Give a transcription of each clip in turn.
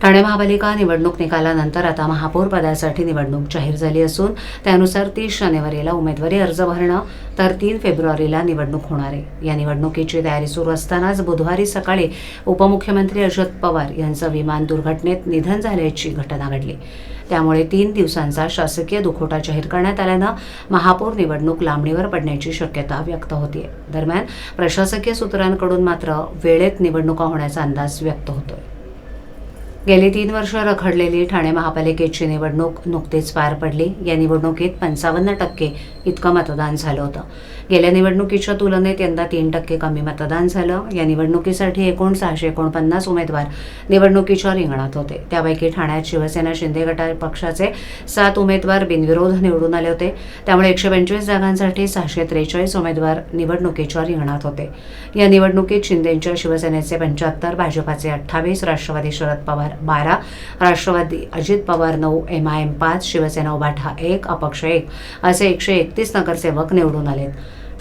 ठाणे महापालिका निवडणूक निकालानंतर आता महापौर पदासाठी निवडणूक जाहीर झाली असून त्यानुसार 30 जानेवारीला उमेदवारी अर्ज भरणं तर 3 फेब्रुवारीला निवडणूक होणार आहे। या निवडणुकीची तयारी सुरू असतानाच बुधवारी सकाळी उपमुख्यमंत्री अजित पवार यांचं विमान दुर्घटनेत निधन झाल्याची घटना घडली। त्यामुळे 3 दिवसांचा शासकीय दुखवटा जाहीर करण्यात आल्यानं महापौर निवडणूक लांबणीवर पडण्याची शक्यता व्यक्त होतीये। दरम्यान प्रशासकीय सूत्रांकडून मात्र वेळेत निवडणुका होण्याचा अंदाज व्यक्त होतोय। गेली 3 वर्ष रखडलेली ठाणे महापालिकेची निवडणूक नुकतीच पार पडली। या निवडणुकीत 55% इतकं मतदान झालं होतं। गेल्या निवडणुकीच्या तुलनेत यंदा 3% कमी मतदान झालं। या निवडणुकीसाठी एकूण 649 उमेदवार निवडणुकीच्या रिंगणात होते। त्यापैकी ठाण्यात शिवसेना शिंदे गट पक्षाचे 7 उमेदवार बिनविरोध निवडून आले होते। त्यामुळे 125 जागांसाठी 643 उमेदवार निवडणुकीच्या रिंगणात होते। या निवडणुकीत शिंदेंच्या शिवसेनेचे 75, भाजपाचे 28, राष्ट्रवादी शरद पवार 12, राष्ट्रवादी अजित पवार 9, MIM 5, शिवसेना उभाठा 1, अपक्ष 1 असे 131 नगरसेवक निवडून आलेत।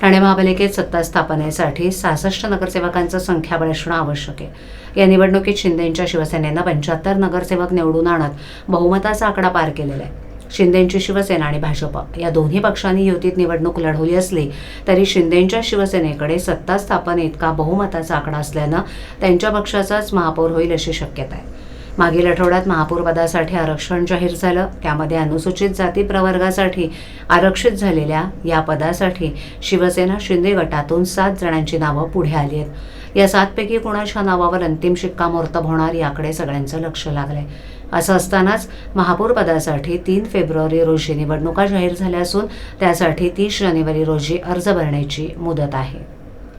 ठाणे महापालिकेत सत्ता स्थापनेसाठी 66 नगरसेवकांचं संख्याबळ असणं आवश्यक आहे। या निवडणुकीत शिंदेंच्या शिवसेनेनं 75 नगरसेवक निवडून आणत बहुमताचा आकडा पार केलेला आहे। शिंदेंची शिवसेना आणि भाजप या दोन्ही पक्षांनी युतीत निवडणूक लढवली असली तरी शिंदेंच्या शिवसेनेकडे सत्ता स्थापने इतका बहुमताचा आकडा असल्यानं त्यांच्या पक्षाचाच महापौर होईल अशी शक्यता आहे। मागील आठवड्यात महापौर पदासाठी आरक्षण जाहीर झालं। त्यामध्ये अनुसूचित जाती प्रवर्गासाठी आरक्षित झालेल्या या पदासाठी शिवसेना शिंदे गटातून 7 जणांची नावं पुढे आली आहेत। या 7 पैकी कोणाच्या नावावर अंतिम शिक्कामोर्तब होणार याकडे सगळ्यांचं लक्ष लागलंय। असं असतानाच महापौर पदासाठी 3 फेब्रुवारी रोजी निवडणुका जाहीर झाल्या असून त्यासाठी 30 जानेवारी रोजी अर्ज भरण्याची मुदत आहे।